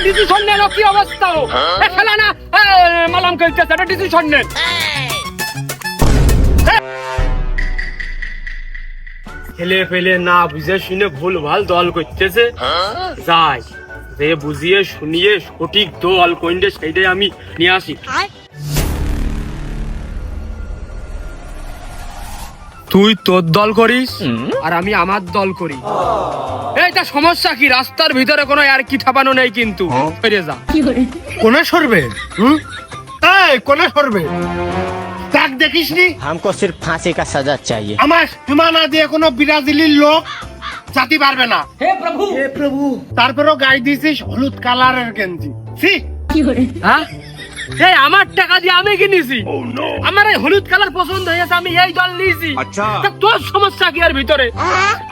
Decision নেন কি অবস্থা খেলা না মালাম খেলতেছে একটা ডিসিশন নেন খেলে ফেলে না বুঝে শুনে ভুল ভাল দল করতেছে যাই যে বুঝিয়ে শুনিয়ে সঠিক দল কোনটা সেইটাই আমি নিয়ে আসি তুই তোর দল করিস আর আমি আমার দল করি এইটা সমস্যা কি রাস্তার ভিতরে কোনো আর কি ঠাপানো নেই কিন্তু ফিরে যা কোনে সরবে এই কোনে সরবে তাক দেখিসনি हमको सिर्फ फांसी का सजा चाहिए আমার সীমানা দিয়ে কোনো ব্রাজিলের লোক জাতি পারবে না হে প্রভু হে প্রভু তারপরেও গাই দিছিস হলুদ কালারের গেঞ্জি সি হ্যাঁ এই আমার টাকা দিয়ে আমি কিনেছি আমার এই হলুদ কালার পছন্দ হয়েছে আমি এই দল নিয়েছি তা তোর সমস্যা কি আর ভিতরে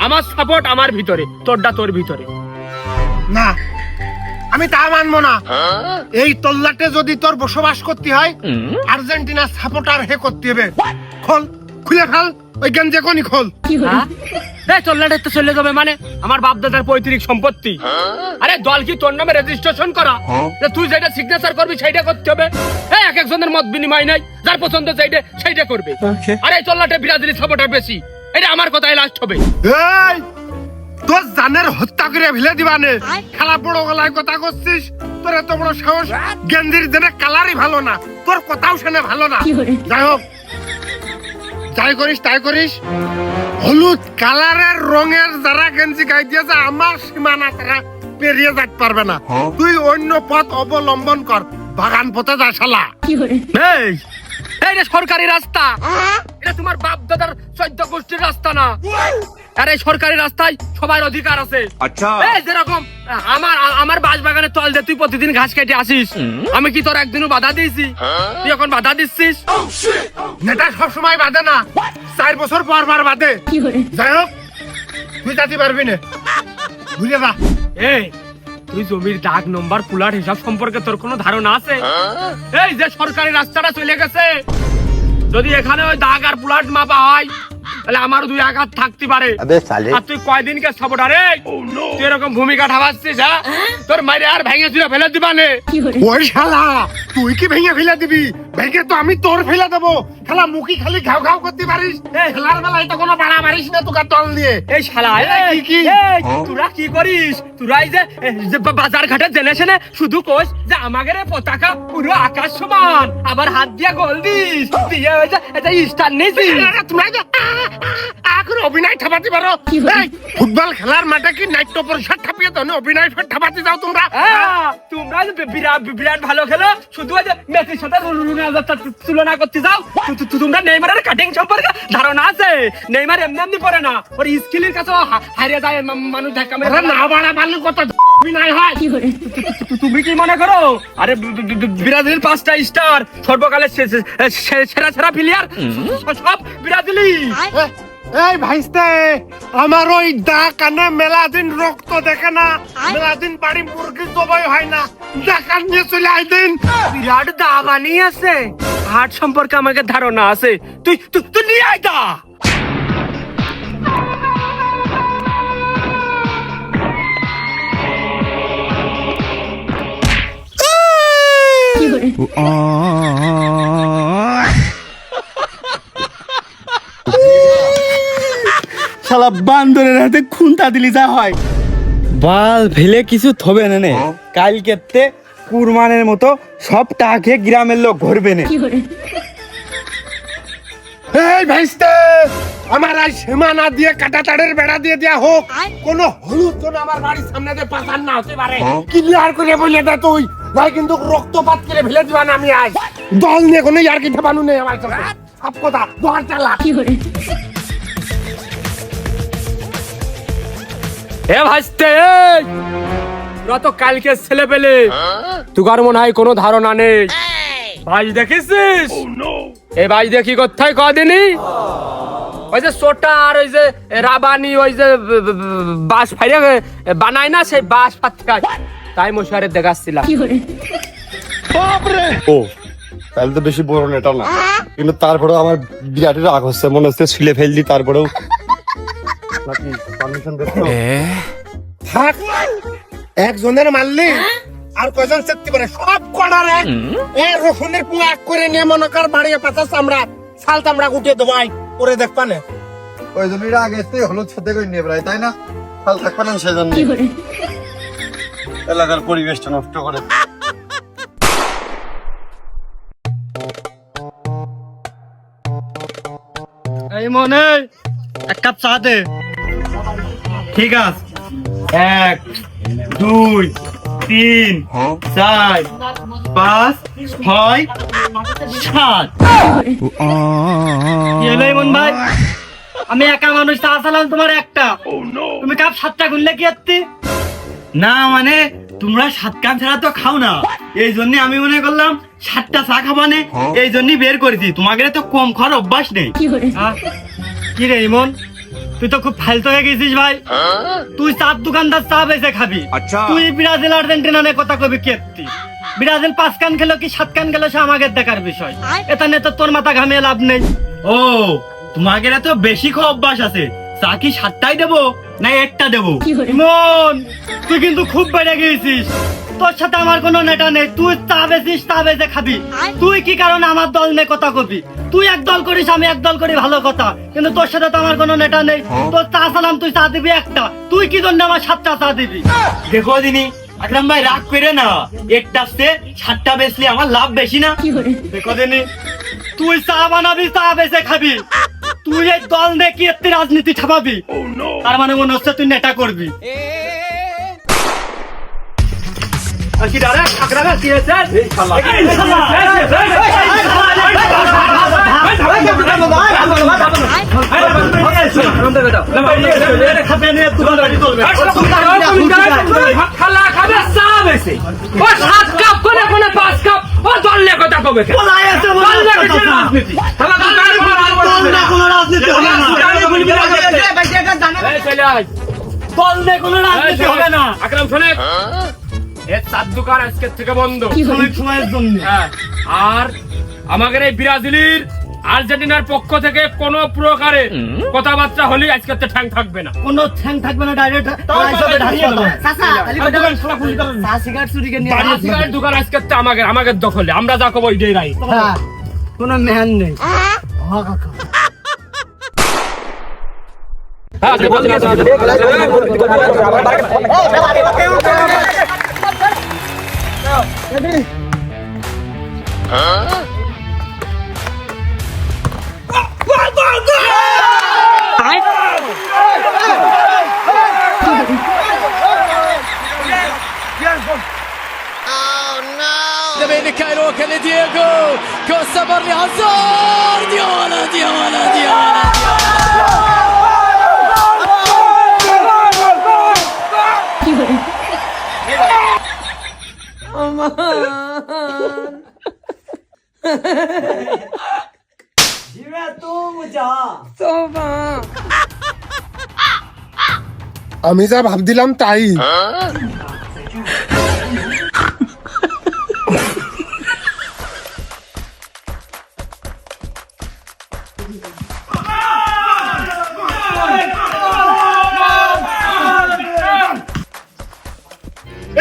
আমার সাপোর্ট আমার ভিতরে তোরটা তোর ভিতরে না আমি তা মানবো না এই তল্লাটে যদি তোর বসবাস করতে হয় আর্জেন্টিনা সাপোর্টার হে করতে হবে খোল খুলে ফেল ওই গেঞ্জি কোনি খোল এই তল্লাটে তো চলে যাবে মানে আমার বাপ দাদার পৈতৃক সম্পত্তি আরে দল কি তোর নামে রেজিস্ট্রেশন করা তুই যেটা সিগনেচার করবি সেইটা করতে হবে এই এক একজনের মত বিনিময় নাই যার পছন্দ সেইটা করবে আরে এই তল্লাটে ব্রাজিলি সাপোর্টার বেশি এটা আমার কথাই লাস্ট হবে এই তোর জানের হত্যা করে ফেলে দিবানে খেলা বড় গলায় কথা করছিস তোর এত বড় সাহস গেঞ্জির জন্য কালারই ভালো না তোর কথাও শুনে ভালো না যাই হোক যাই করিস তাই করিস হলুদ কালারের রঙের যারা গেঞ্জি গাই দিয়েছে আমার সীমানা তারা পেরিয়ে যেতে পারবে না তুই অন্য পথ অবলম্বন কর বাগান পথে যা শালা এই এই রে সরকারি রাস্তা এটা তোমার বাপ দাদার 14 গোষ্ঠীর রাস্তা না আরে সরকারি রাস্তায় সবার অধিকার আছে আচ্ছা এই যেরকম আমার বাগানের তল দিয়ে তুই প্রতিদিন ঘাস কেটে আসিস আমি কি তোর একদিনও বাধা দিয়েছি তুই এখন বাধা দিচ্ছিস এটা সবসময় বাধে না 4 বছর পর বাধে যাই হোক তুই যাতে পারবি না বুঝে যা এই তুই জমির দাগ নম্বর পুলার হিসাব সম্পর্কে তোর কোনো ধারণা আছে এই যে সরকারি রাস্তাটা চলে গেছে যদি এখানে ওই দাগ আর পুলাট মাপা হয় তাহলে আমার 2 আঘাত থাকতে পারে আর তুই কয়দিনকে সাপোর্টার তুই এরকম ভূমিকা ঠাবাচ্ছিস হ্যাঁ তোর মাইরে আর ভেঙে তুই ফেলে দিবা নে ওই শালা তুই কি ভেঙে ফেলে দিবি ভেঙে তো আমি তোর ফেলে দেবো খেলা মুখি খালি ঘাও ঘাও করতে পারিস খেলার বেলায় তো কোনো বাড়া মারিস না তোকে তল দিয়ে এই শালা কি তোরা কি করিস তোরা এই যে বাজার ঘাটে জেনে শুনে শুধু কোস যে আমাদের পতাকা পুরো আকাশ সমান আবার হাত দিয়া গোল দিস দিয়ে ওই যে এটা স্টার নিছিস তোমরা এখন অভিনয় ঠাপাতে পারো ফুটবল খেলার মাঠে কি নাট্য পরিষদ ঠাপিয়ে তো অভিনয় ঠাপাতে যাও তোমরা তোমরা বিরাট ভালো খেলো শুধু ওই যে মেসির সাথে তুলনা করতে যাও তোমরা নেইমারের কাটিং সম্পর্কে ধারণা আছে নেইমার এমনি পড়ে না ওর স্কিলের কাছে হারিয়ে যায় মানুষ ধাক্কা মেরে না বাড়া বালু কত অভিনয় হয় তুমি কি মনে করো আরে ব্রাজিল 5টা স্টার সর্বকালের সেরা সেরা প্লেয়ার সব ব্রাজিলি এই ভাইস্তে আমার ওই দা কানে মেলাদিন রক্ত দেখে না মেলাদিন বাড়ি মুরগি জবাই হয় না দেখান নিয়ে চলে আইদিন বিরাট দা বানিয়ে আছে হাট সম্পর্কে আমাকে ধারণা আছে তুই তুই নিয়ে আয় দা শালা বান্দরের হাতে খুন্তা দিলি যা হয় বাল ভেলে কিছু থবে না নে কালকেতে কুরবানের মতো সব টাকে গ্রামের লোক ঘুরবে না এই ভাইস্তে আমার আজ সীমানা দিয়ে কাটাতাড়ের বেড়া দিয়ে দেয়া হোক কোন হলুদ যেন আমার বাড়ির সামনে দিয়ে পাচার না হতে পারে ক্লিয়ার করে বলে দে তুই ভাই কিন্তু রক্তপাত করে ফেলে দিবা না আমি আজ দল নিয়ে কোনো ইয়ার কি ঠাপানো নেই আমার কাছে সব কথা দল চালা এ ভাইস্তে তোরা তো কালকে ছেলে পেলে তুগার মনে হয় কোনো ধারণা নেই ভাই দেখেছিস এই ভাই দেখি কোথায় কদিনই ওই যে সোটা আর ওই যে রাবানি ওই যে বাঁশ ফাইরে বানায় না সেই বাঁশ পাতি তাই মশারে দেখাচ্ছিলাম। ও তাহলে তো বেশি বড় নেটা না, কিন্তু তারপরেও আমার বিরাট রাগ হচ্ছে, মনে হচ্ছে ছিলে ফেললি তারপরেও নাকি পারমিশন দিতে থাক। একজনের মারলি আর কয়জন চেকতে পারে, সব কড়ার এক রসুনের পুঙ্গা এক করে নিয়ে মনে কর বাড়িয়ে পাতা চামড়া ছাল চামড়া গুটিয়ে দেবাই করে দেখবা না। ওই জন্য আগে হলুদ সাথে করে নিয়ে প্রায়, তাই না? ফাল থাকবে না সেজন্য এলাকার পরিবেশটা নষ্ট করে। এই মনে এক কাপ চা দে। ঠিক আছে, 1 2 3 4 5 6 7। কি হলো ইমন ভাই? আমি একা মানুষ, চা চালাম তোমার একটা, তুমি কাপ 7টা গুনলে কি আত্তি? না মানে তোমরা 7 কাপ ছাড়া তো খাও না, এই জন্য আমি মনে করলাম 7টা চা খাবানে, এই জন্যই বের করেছি। তোমাকে তো কম খাওয়ার অভ্যাস নেই। কি রে ইমন, তুই তো খুব ফালতু হয়ে গেছিস ভাই। তুই চার দোকানদার চা বেচে খাবি, তুই ব্রাজিল আর্জেন্টিনা নিয়ে কথা কবি কেতি? ব্রাজিল 5 কান খেলো কি 7 কান খেলো সে আমাকে দেখার বিষয়, এটা নিয়ে তো তোর মাথা ঘামিয়ে লাভ নেই। ও তোমাকে তো বেশি খাওয়া অভ্যাস আছে, চা কি 7টাই দেবো না একটা দেবো? ইমন তুই কিন্তু খুব বেড়ে গিয়েছিস, তোর সাথে আমার কোনো নেটা নেই। তুই চা বেচিস, চা বেচে খাবি, তুই কি কারণে আমার দল নিয়ে কথা কবি? তুই এক দল করিস, আমি এক দল করি, ভালো কথা, কিন্তু তোর সাথে তো আমার কোনো নেটা নেই। তোর চা সালাম, তুই চা দিবি একটা, তুই কি জন্য আমার 7টা চা দিবি? দেখো দিনি আকরাম ভাই রাগ করে না, একটা 7টা বেচলে আমার লাভ বেশি না? দেখো দিনি তুই চা বানাবি, চা বেচে খাবি, তুই এই দল নিয়ে কি একটি রাজনীতি ছাপাবি, তার মানে মনে হচ্ছে তুই নেটা করবি। দল নিয়ে কোনো রাজনীতি হবে না। আকরাম শোনে, এর চার দোকান আজকের থেকে বন্ধ সময়ের জন্য। আর আমাদের এই ব্রাজিলের আর্জেন্টিনার পক্ষ থেকে কোনো প্রকারে কথাবার্তা হলে আজকে ঠ্যাং থাকবে না, কোনো ঠ্যাং থাকবে না, ডাইরেক্ট দোকান আজকে আমাদের দখলে, আমরা যা কবো ওইটাই রাই, কোনো মেহান নেই। Mikhailo كان دييغو كوستا بري هازارد يا ولد يا ولد يا ولد আমি যা ভাবছিলাম তাই।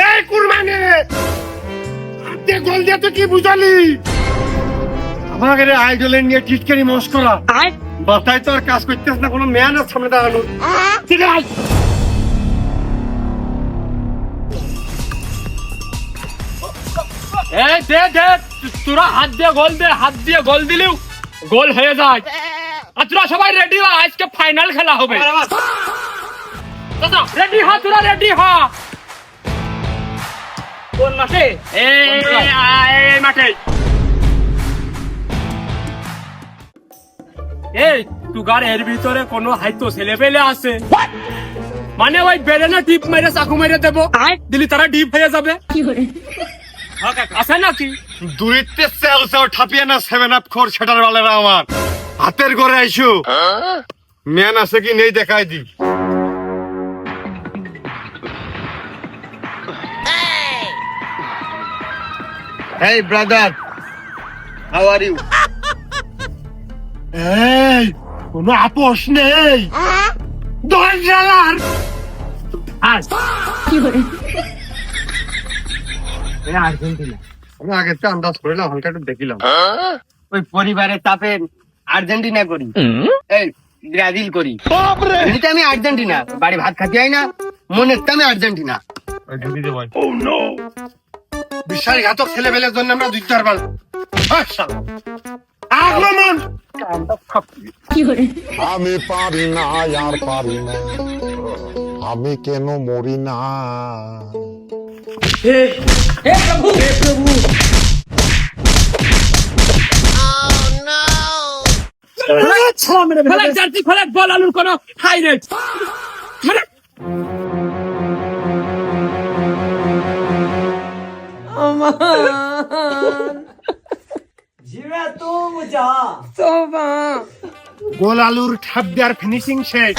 এই কুরবানি আপনি গোল দিয়ে তো কি বুঝালি? আমাকে আইডলে নিয়ে টিটকারি মস্করা, বাতায় তো আর কাজ করতেছ না, কোনো মেয়ানের সামনে দাঁড়ানো। ঠিক আছে এই দে দে, তোরা হাত দিয়ে গোল দে, হাত দিয়ে গোল দিলেও গোল হয়ে যায়। আর তোরা সবাই রেডি হ, আজকে ফাইনাল খেলা হবে। রেডি হ, তোরা রেডি হ। কোন মাঠে? এই মাঠে। এই তুগার এর ভিতরে কোনো হয়তো ছেলে পেলে আছে, মানে ওই বেরেনে টিপ মেরে চাকু মেরে দেবো, দিলি তারা ডিপ হয়ে যাবে। আছে নাকি? দুইতে সেল সেল ঠাপিয়ে না 7 আপ খোর সেটার বালেরা আমার হাতের ঘরে আইসু ম্যান আছে কি নেই দেখাই দি। Hey brother, how are you? এই কোনো আপোষ নেই $10 আর্জেন্টিনা আমি আগে তো আন্দাজ করিলাম, হালকা একটু দেখিলাম। ওই পরিবারের তাপে আর্জেন্টিনা করি, এই ব্রাজিল করি। এমনিতে আমি আর্জেন্টিনা, বাড়ি ভাত খাতে হয় না, মনে তো আমি আর্জেন্টিনা। বিশ্বাসঘাতক ছেলেবেলের জন্য আমরা যুদ্ধ হারবার। আক্রমণ! আমি পারি না আর পারি না, আমি কেন মরি না। ফেলাক জার্সি, ফেলাক বল, আলুর কোনো হাই রেট। গোল আলুর ঠাপ দেওয়ার ফিনিশিং শেষ।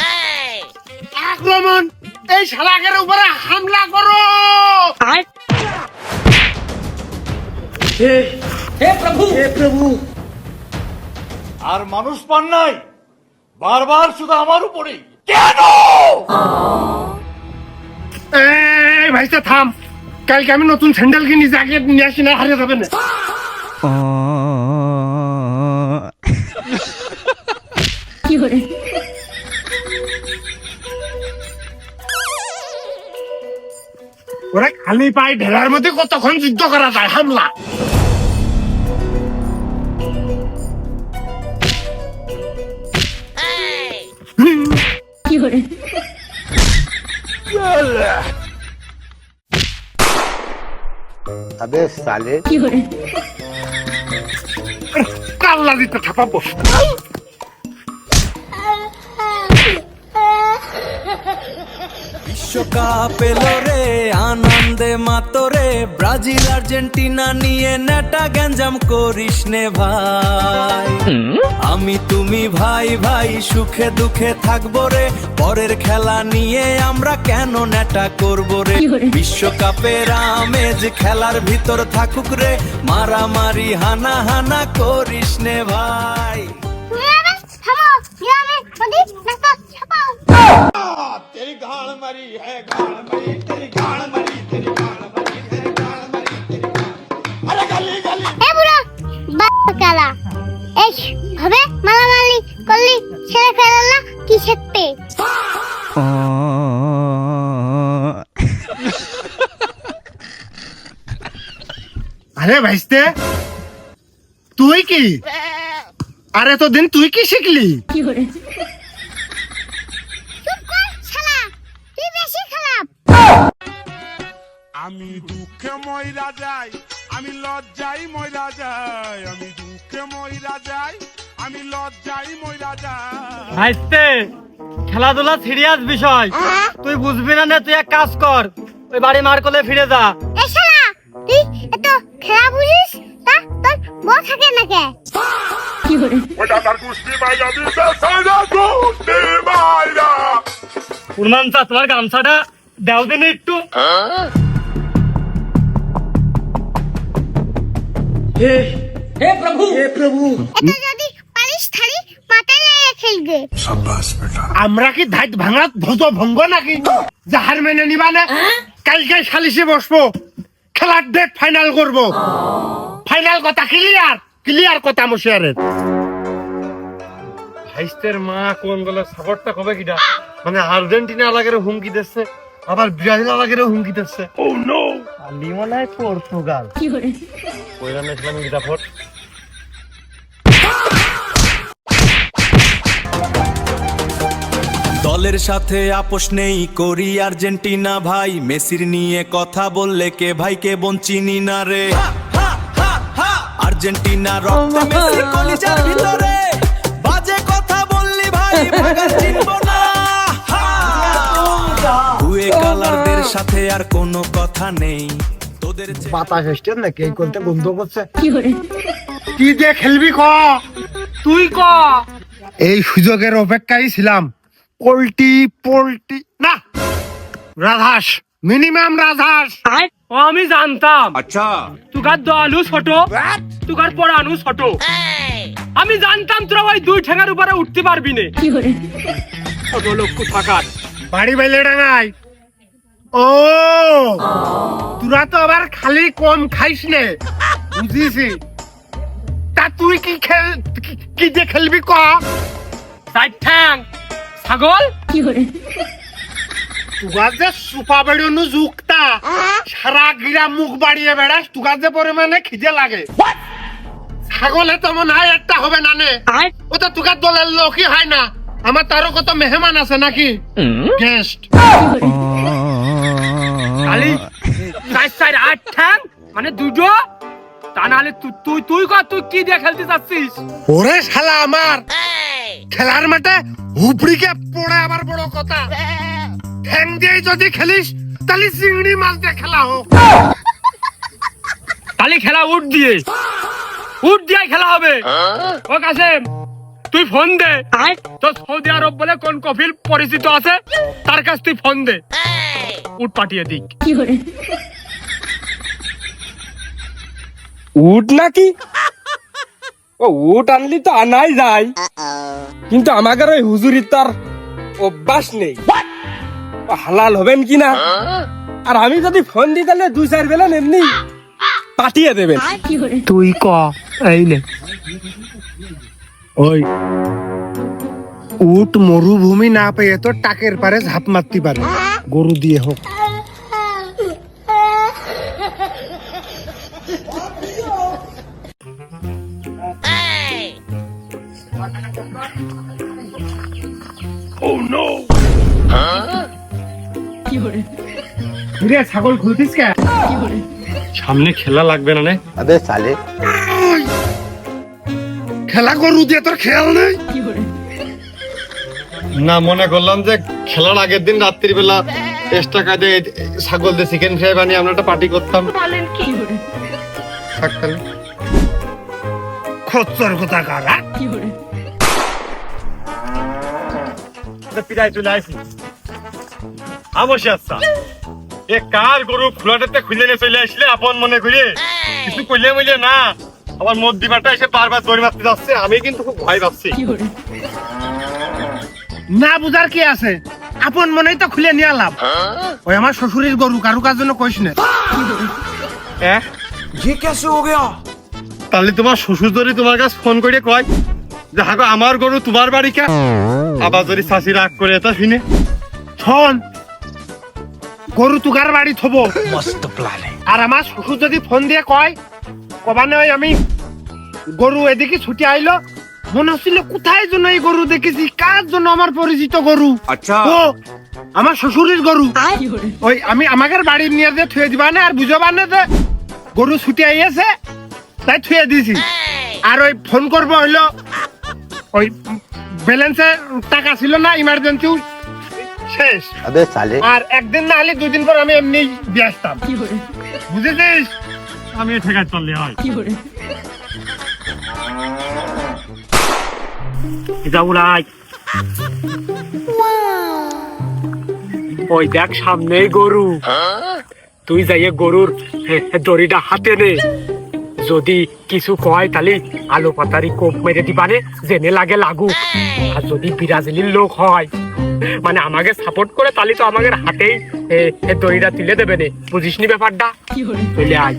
আক্রমণ! এই শালাকের উপরে হামলা করো! আর মানুষ পান নাই, বারবার শুধু আমার উপরেই। এই ভাইসা থাম, কালকে আমি নতুন স্যান্ডেল কিনি, জ্যাকেট নিয়ে আসি না, হারিয়ে যাবে না। ওরা খালি পায়ে ঢেলার মধ্যে কতক্ষণ যুদ্ধ করা যায়? হামলা! अबे साले কাল্লা দিতে ঠাপাবো। বিশ্বকাপ এলো রে, আনন্দে মাতরে, ব্রাজিল আর্জেন্টিনা নিয়ে নেটা গ্যাঞ্জাম করিস নে ভাই। আমি তুমি ভাই ভাই, সুখে দুঃখে থাকবো রে, পরের খেলা নিয়ে আমরা কেন নেটা করবো রে। বিশ্বকাপের আমেজ খেলার ভিতর থাকুক রে, মারামারি হানা হানা করিস নে ভাই। ভাবে মালামালি করলি ছেড়ে ফেলাল না কি শিখতে? আরে ভাইস্তে, তুই কি? আরে এতদিন তুই কি শিখলি? চুপ কর শালা, তুই বেশি খারাপ। আমি দুঃখে ময়রা যাই, আমি লজ্জাই ময়রা যাই, আমি দুঃখে ময়রা যাই, আমি লজ্জাই ময়রা যাই। ভাইস্তে, খেলাধুলা সিরিয়াস বিষয়, তুই বুঝবি না নে। তুই এক কাজ কর, ওই বাড়ি মার কোলে ফিরে যা। এ শালা, তুই এত খেলা বুঝিস? তা তোর বউ থাকে না কে? কুরমান চা, তোমার গামছাটা দাও দিন একটু। এত যদি পারিস থালি মাথায় লাগিয়ে খেলবে। আমরা কি ধাইত ভাঙা ধ্বজ ভঙ্গ নাকি? যাহার মেনে নিবা না, কালকে সালিশে বসবো, খেলার ডেট ফাইনাল করব। ফাইনাল কথা ক্লিয়ার, ক্লিয়ার কথা মশিয়ারের। ভাইস্তের মা কোন গলে সাপোর্টটা কবে কিটা, মানে আর্জেন্টিনা লাগের হুমকি দিচ্ছে, আবার ব্রাজিল লাগের হুমকি দিচ্ছে। ও নো, আলি মনে হয় পর্তুগাল। কইরা নেছিলাম গিটা ফট। দলের সাথে আপোষ নেই, করি আর্জেন্টিনা ভাই, মেসির নিয়ে কথা বললে কে ভাই কে বোন চিনি না রে। আর্জেন্টিনা রক্তে মেসি কলিজার ভিতরে, বাজে কথা বললি ভাই ভাগার চিনবো না। হুয়ে কালারদের সাথে আর কোনো কথা নেই, তোদের বাতাস আসছে নাকি এই করতে বন্ধ করছে? কি দিয়ে খেলবি ক? তুই ক। এই সুযোগের অপেক্ষায় ছিলাম। পোল্টি পোল্টি না, রাধাস, মিনিমাম রাধাস। ও আমি জানতাম আচ্ছা তুকার দলু ছোট তুকার পড়ানু ছোট আমি জানতাম তোরা ওই দুই ঠেঙার উপরে উঠতে পারবি না ছোট লোক থাকার বাড়ি বাইলে ডাঙাই ও তোরা তো আবার খালি কম খাইস নে বুঝিছি তা তুই কি যে খেলবি ক সাইড ঠ্যাং ছাগল তুগার যে সুপা বেড়ানো যুগটা সারা গিরা মুখ বাড়িয়ে বেড়াস তুগার যে পরিমাণে খিদে লাগে ছাগলে তো মনে হয় একটা হবে না নে ও তো তুগার দলের লোকই হয় না আমার তারও কত মেহমান আছে নাকি গেস্ট খালি সাইড সাইড আট ঠ্যাং মানে দুটো তা নাহলে তুই তুই তুই কি দিয়ে খেলতে চাচ্ছিস ওরে শালা আমার খেলার মাঠে হুবড়িকে পড়ে আবার বড় কথা ঠ্যাং দিয়ে যদি খেলিস তাহলে চিংড়ি মাছ দিয়ে খেলা হোক তাহলে খেলা উঠ দিয়ে খেলা হবে ও কাসেম তুই ফোন দে তো সৌদি আরব বলে কোন কফিল পরিচিত আছে তার কাছ তুই ফোন দে উঠ পাঠিয়ে দিক উঠ নাকি ও উঠ আনলি তো আনাই যায় কিন্তু আমাদের ওই হুজুরির তার অভ্যাস নেই হালাল হবেন কিনা আর আমি যদি ফোন দিই তাহলে 2-4 বেলা এমনি পাঠিয়ে দেবেন তুই ক এই নে ওই উট মরুভূমি না পেয়ে তো টাকের পারে ঝাঁপ মারতে পারে গরু দিয়ে হোক ছাগল খুলতিস কে সামনে খেলা লাগবে না নে अबे साले খেলা গরু দিয়ে তোর খেয়াল নেই না মনে করলাম যে খেলার আগের দিন রাত্রির বেলা এক্সট্রা কাজে ছাগল দিয়ে চিকেন ফ্রাই বানিয়ে আমরা একটা পার্টি করতাম থাক তাহলে। খচ্চর কথা কারা পিড়াই চলে আসি আমসি আচ্ছা এ কার গরু ফুলাটাতে খুলে নিয়ে চলে আসলে আপন মনে করে কিছু কইলে মইলে না আমার মদ দিবাটা এসে বারবার দড়ি মারতে যাচ্ছে আমি কিন্তু খুব ভয় পাচ্ছি না বুঝার কি আছে আপন মনেই তো খুলে নিয়ে আলাম ওই আমার শ্বশুরের গরু কারু কার জন্য কইস না তাহলে তোমার শ্বশুর যদি তোমার কাছে ফোন করে কয় যে হাগো আমার গরু তোমার বাড়ি কে আবার যদি শাশি রাগ করে এটা শুনে শোন গরু তুগার বাড়ি থবো আর আমার শ্বশুর যদি ফোন দিয়ে কয় কবানে ওই আমি গরু এদিকে ছুটে আইলো মনে হচ্ছিল কোথায় জন্য এই গরু দেখেছি কার জন্য আমার পরিচিত গরু আচ্ছা ও আমার শ্বশুরের গরু ওই আমি আমাদের বাড়ি নিয়ে যে থুয়ে দিবা না আর বুঝবা না যে গরু ছুটে আইয়াছে তাই থুয়ে দিয়েছি আর ওই ফোন করবো হইলো ওই ব্যালেন্সে টাকা ছিল না ইমার্জেন্সি শেষ अबे साले আর একদিন না হলে 2 দিন পর আমি এমনি দিয়ে আসতাম বুঝেছিস আমি ঠেকাই চললে হয় যাবুলাই ওই দেখ সামনেই গরু তুই যাইয়ে গরুর দড়িটা হাতে নে যদি কিছু কয় তাহলে আলু পাতারি কোপ মেরে দিবানে জেনে লাগে লাগুক আর যদি বিরাজিলির লোক হয় মানে আমাকে সাপোর্ট করে তাহলে তো আমাদের হাতেই দড়িটা তুলে দেবে নে বুঝিস নি ব্যাপারটা চলে আয়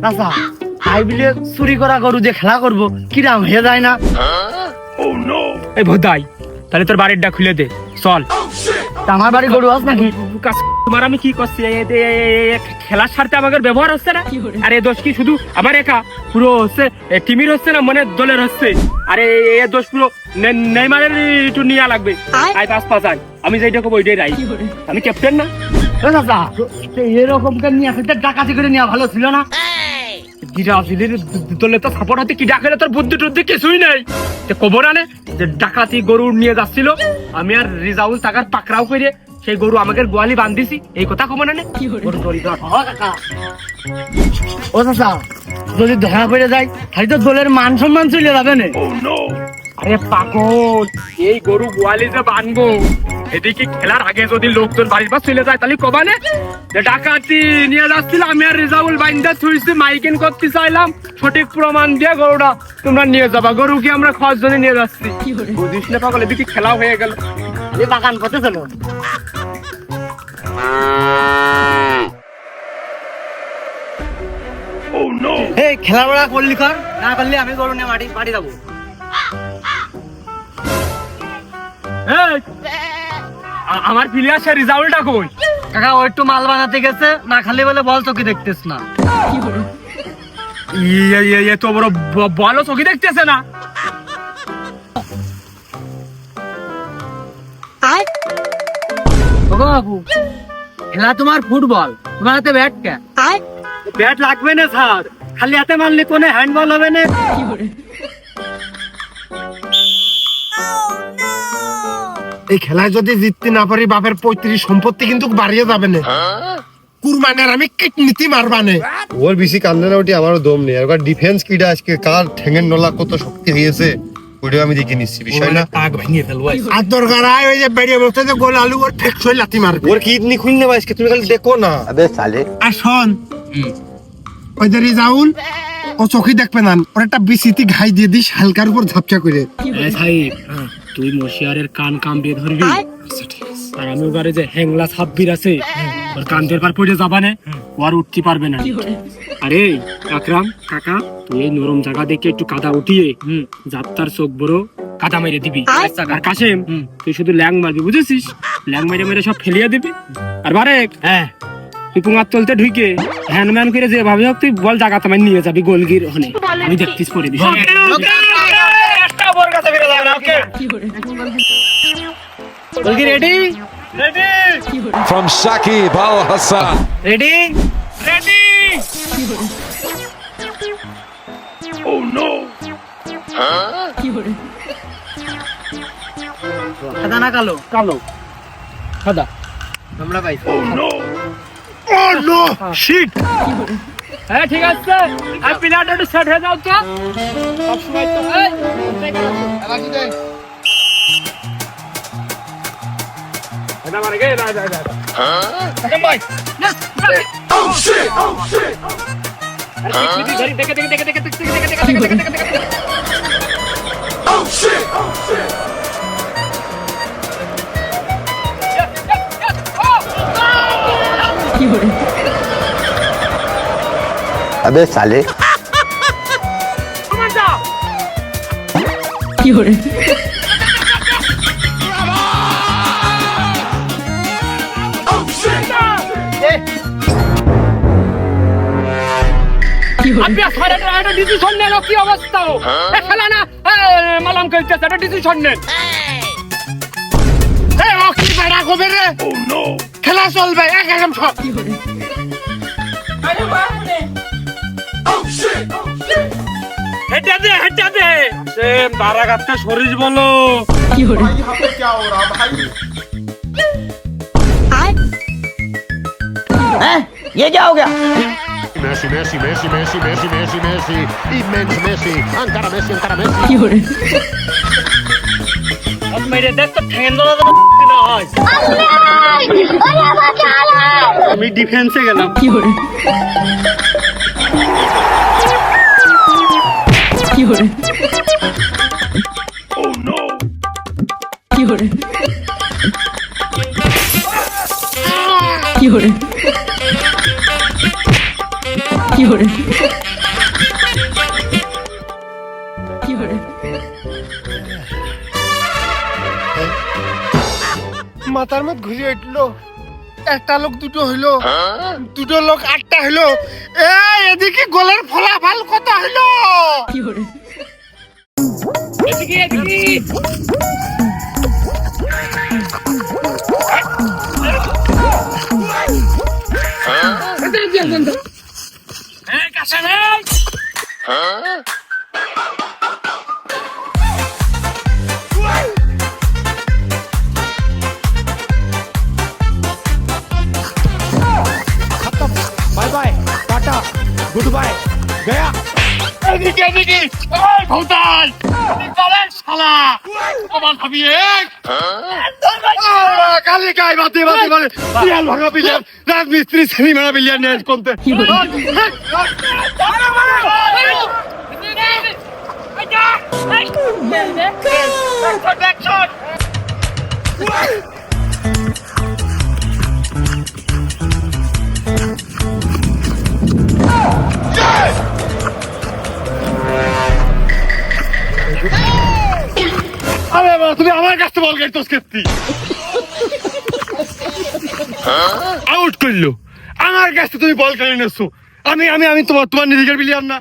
আচ্ছা তাই বলে চুরি করা গরু দিয়ে খেলা করবো কিরাম হয়ে যায় না এই ভোদাই তাহলে তোর বাড়িটা খুলে দে চল আমার বাড়ি গরু আস নাকি তোমার আমি কি করছি খেলার স্বার্থে আমাদের ব্যবহার হচ্ছে না আরে দোষ কি শুধু আমার একা পুরো হচ্ছে টিমির হচ্ছে না মানে দলের হচ্ছে আরে এ দোষ পুরো নেইমারের একটু নিয়ে লাগবে আয় পাঁচ আয় আমি যেটা করবো ওইটাই রাই আমি ক্যাপ্টেন না এরকম নিয়ে আসতে ডাকাতি করে নেওয়া ভালো ছিল না বিরাজিলের দলে তো সাপোর্ট হতে কি ডাকলে তোর বুদ্ধি টুদ্ধি কিছুই নেই কবর আনে যে ডাকাতি গরু নিয়ে যাচ্ছিল আমি আর রিজাউল টাকার পাকড়াও করে সেই গরু আমাকে গোয়ালি বান্ধিছি এই কথা কমন আনে ও চাচা যদি ধরা পড়ে যায় তাহলে তো দলের মান সম্মান চলে যাবে না আরে পাগল, এই গরু গোয়ালি যে বানবো, এদিকে খেলার আগে যদি লোকজন বাড়ির পাশ চলে যায় তাহলে কবানে যে ডাকাতি নিয়ে যাচ্ছিল, আমি আর রেজাউল বাইন্দা থুইছি মাইকিং করতে চাইলাম, সঠিক প্রমাণ দিয়ে গরুটা তোমরা নিয়ে যাবা। গরু কি আমরা খাওয়ার জন্য নিয়ে যাচ্ছি, বুঝিস না পাগল? এদিকে খেলা হয়ে গেল, বাগান পথে চলো। এই খেলা বেড়া করলি কর, না করলে আমি গরু নিয়ে বাড়ি যাবো। এই, আমার প্লেয়ার রেজাউলটা কই? কাকা ও একটু মাল বানাতে গেছে, না খালি বলে বল চোখে দেখতেছ না। ইয়ে তো বড় বলো চোখে দেখতেছে না। বাবু খেলা তোমার ফুটবল, তোমার হাতে ব্যাট কে? ব্যাট লাগবে না স্যার, খালি হাতে মারলে কোনে হ্যান্ডবল হবে না। এই খেলায় যদি জিততে না পারি বাপের 35 সম্পত্তি কিন্তু বাড়িয়ে যাবে না। কুরবানের আমি কিডনিতে মারবানে। ওর বেশি কান্দে না, ওটি আমারও দম নেই। আর ডিফেন্স কিটা আজকে কার ঠেঙ্গের নলা কত শক্তি হয়েছে ওইটাও আমি দেখে নিচ্ছি, বিষয় না। পাক ভেঙে ফেলবো। আর দরকার হয় ওই যে বেরিয়ে বসতে যে গোল আলু ওর ফেকশই লাথি মারবে। ওর কিডনি খুলনে বা আজকে তুমি খালি দেখো না। আর শোন, ওই যে রেজাউল ও চোখে দেখবে না, ওর একটা বিসিতি ঘাই দিয়ে দিস হালকার উপর ঝাপচা করে। সাহেব, তুই মশিয়ারের কান কামড়ে ধরবি, আর আমি ওগারে যে হ্যাংলা ছাব্বির আছে ওর কান্দের পার পড়ে যাবানে, ও আর উঠতে পারবে না। আরে আকরাম কাকা, তুই এই নরম জায়গা দেখে একটু কাদা উঠিয়ে যাত্রার চোখ বড় কাদা মেরে দিবি। আর কাশেম, তুই শুধু ল্যাং মারবি, বুঝেছিস? ল্যাং মেরে মেরে সব ফেলিয়ে দিবি। আর বারেক, তুই পুঙার তলতে ঢুকে হ্যান্ডম্যান করে যে ভাবে হোক তুই বল জায়গা তোমায় নিয়ে যাবি গোলগির ওখানে, আমি দেখতিস পরে বিষয়। গোলকি ready? From Shakib Al Hassan. Ready? Ready? সাদা না কালো? কালো সাদা আমরা পাইছি। Oh no shit. হ্যাঁ ঠিক আছে, আর প্লেয়ারটা একটু সেট হয়ে যাও তো সবসময় তো। এটা মানে গে না না না কাম ভাই না। ও শিট, ও শিট। আরে দেখে দেখে দেখে দেখে দেখে দেখে দেখে দেখে দেখে দেখে। ও শিট, ও শিট। अबे साले কমান যাও। আপনি একটা ডিসিশন নেন, কি অবস্থা? খেলা না মালাম খেলতেছে, একটা ডিসিশন নেন। এই ও কি বেড়া কবে রে? ও নো, খেলা চলবে এক এক সব। হেঁটে দে হেঁটে দে, সেম বারাগাতে শরীর বলো। ये क्या हो गया? Messi, Messi, Messi, Messi, Messi, Messi, Messi, immenso Messi, ancora Messi, ancora Messi. মেরে দেখ তো ঠেঙ্গেন দোলা না হয়। আমি ডিফেন্সে গেলাম। মাথার মধ্যে ঘুরে উঠলো, একটা লোক দুটো হইলো, দুটো লোক আটটা হইলো। এই এদিকে গোলের ফলাফল কত হইলো? এদিকে এদিকে এই কাছে নেই। Bye bye tata good bye Gaya. এদিকে এদিকে ভৌতাল চলেন শালা আমার ভাবি এক কালি গাই বাতি বাতি মানে বিয়াল ভাঙা বিলিয়ান রাজমিস্ত্রি শ্রেণী মেরা বিলিয়ান নেন কোনতে আরে বাবা তুমি আমার কাছে বল গেছ কেতি আউট করলো আমার কাছে তুমি বল কেন নেছো আমি আমি আমি তোমার নিজের বিলিয়ান না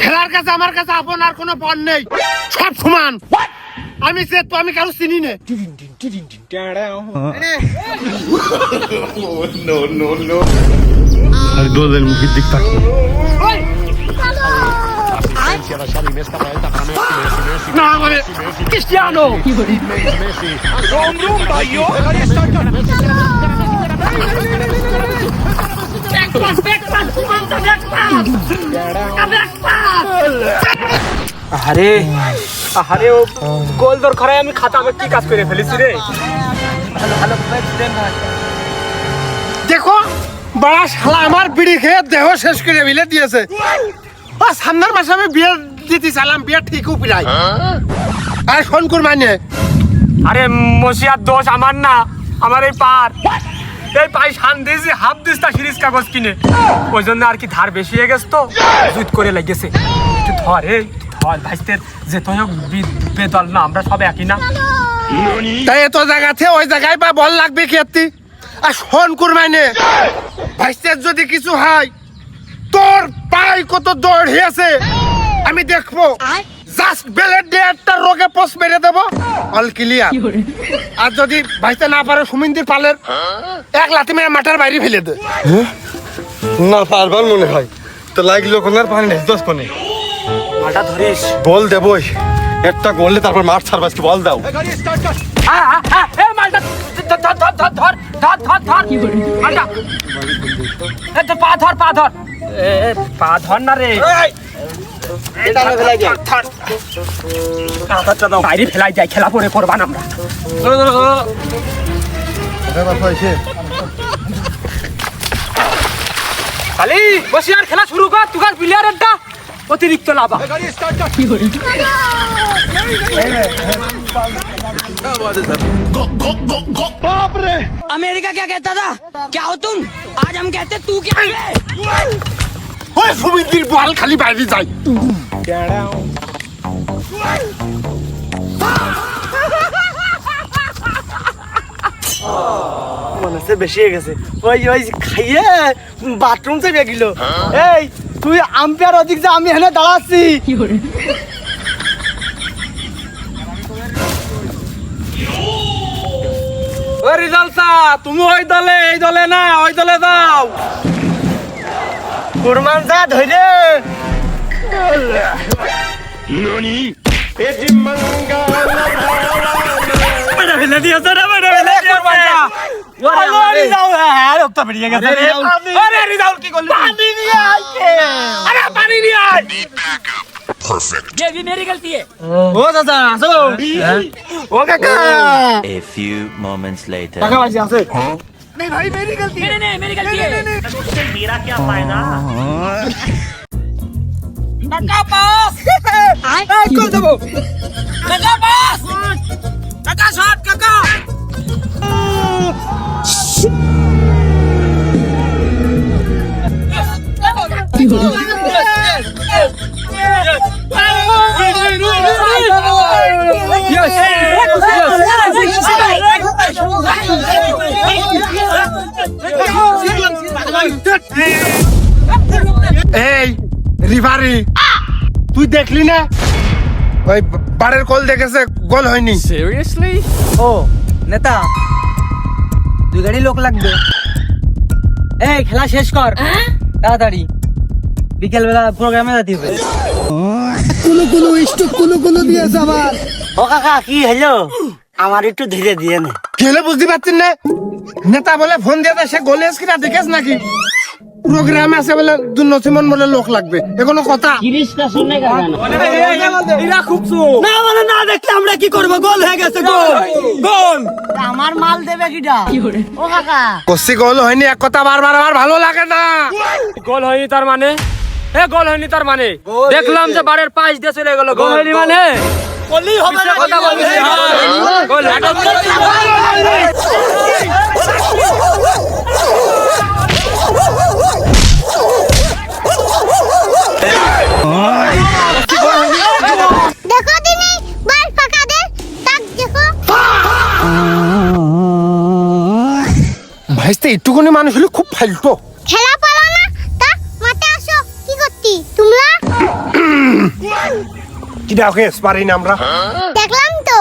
খেলার কাছে আমার কাছে আপন আর কোনো পণ নেই সব সমান আমি সে তো আমি কারো চিনি না আর দোলের মুখের দিক তাকিয়ে Xavi, Messi, Messi, Messi, Messi, না মানে ক্রিস্টিয়ানো Messi, আরে আরে ও গোল দর খরায় আমি খাতা আমি কি কাজ করে ফেলেছি রে দেখো বড়া শালা আমার বিড়ি খেয়ে দেহ শেষ করে মিলে দিয়েছে ও সামনের মাসে আমি বিয়ে দিতে চাইলাম বিয়ে ঠিকও প্রায় আর ফোন কর মানে আরে মসিয়ার দোষ আমার না আমার এই পার এই পাই শান দিয়েছি হাফ দিস্তা সিরিজ কাগজ কিনে ওই জন্য আর কি ধার বেশি হয়ে গেছে তো জুত করে লেগেছে একটু ধর এই ধর ভাইস্তের যে তুই বেদল না আমরা সব একই না তাই এত জায়গাতে ওই জায়গায় বা বল লাগবে কি আর ফোন কর মানে ভাইস্তের যদি কিছু হয় তোর পাই কত দৌড় হয়েছে আমি দেখবো জাস্ট বেলেট দিয়ে একটা রোগে পোস্ট মেরে দেবো অল ক্লিয়ার আর যদি ভাইস্তে না পারে সুমিন্দির পালের এক লাথি মেরে মাঠের বাইরে ফেলে দে না পারবার মনে হয় তো লাগলো কোন আর পানি নেই 10 কোনে মালটা ধরিস বল দেবই একটা গোলে তারপর মাঠ ছাড়বা আজকে বল দাও এই মালটা ধর ধর ধর ধর ধর ধর ধর মালটা এই তো পা ধর এ পা ধর না রে এটা না ফেলাই যায় কাঁথাটা দাও বাইরে ফেলাই যায় খেলা পরে করবান আমরা খালি বসে আর খেলা শুরু কর তুই প্লেয়ারেরটা অতিরিক্ত লাভা अमेरिका क्या कहता था क्या हो तुम आज हम कहते तू क्या है ওই সুমিন্দির বল খালি বাইরে যায় মনে হচ্ছে বেশি হয়ে গেছে ওই ওই খাইয়ে বাথরুম থেকে গেল এই তুই আম্পায়ার ওদিক যা আমি এখানে দাঁড়াচ্ছি ও রিজালসা তুমি ওই দলে এই দলে না ওই দলে যাও কুরমান যা ধরে বেটা ফেলে দিয়েছে রে বেটা ফেলে দিয়েছে ওরে যাও হ্যাঁ রক্ত বেরিয়ে গেছে রে আরে রিজাল কি করলি পানি নিয়ে আইছে আরে পানি নিয়ে আয় ये भी मेरी गलती है ও দাদা আসো ও কাকা A few moments later. টাকা পয়সা আছে नहीं मेरी गलती है मेरा क्या फायदा काका पास কল দেবো काका पास काका शॉट काका এই রিভারি তুই দেখলি না ওই বারের কল দেখেছে গোল হয়নি ও নেতা 2 গাড়ি লোক লাগবে এই খেলা শেষ কর তাড়াতাড়ি বিকেল বেলা প্রোগ্রামে যেতে হবে ও কাকা কি হলো আমার একটু ধীরে দিয়ে না খেলে বুঝতে পারছেন না নেতা বলে ফোন দিয়ে সে গোলে স্ক্রিন দেখেছ নাকি প্রোগ্রাম আছে বলে দুনসিমন বলে লোক লাগবে এগুলো কথা না মানে না দেখলে আমরা কি করবো? গোল হয়ে গেছে, গোল গোল। আমার মাল দেবে কিটা ও কাকা কষি গোল হয়নি এক কথা বারবার আমার ভালো লাগে না। গোল হয়নি তার মানে? গোল হয়নি তার মানে? দেখলাম যে বারের পাঁচ দিয়ে চলে গেল। গোল হয়নি মানে? বললেই হবে না। কথা বলছিস? গোল দেখো দিনি বার ফাঁকা দে তাক দেখো ভাইস্তে একটুকুনি মানুষ হলে খুব ফালতো। খেলা পালা না তা মাঠে আসো কি করতি তোমরা কি দেখো পারি না আমরা, দেখলাম তো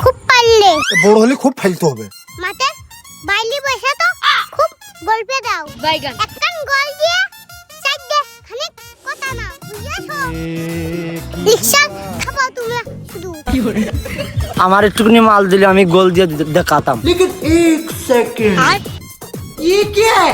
খুব পারলে বড় হলে খুব ফালতো হবে। মাঠে বাইলি বসে তো খুব গল্পে দাও একখান গল দিয়ে চার দে খানিক কথা না বুঝেছো রিকশা খাবো তোমরা শুধু আমার একটুখানি মাল দিলে আমি গোল দিয়ে দেখাতাম लेकिन एक सेकंड ये क्या है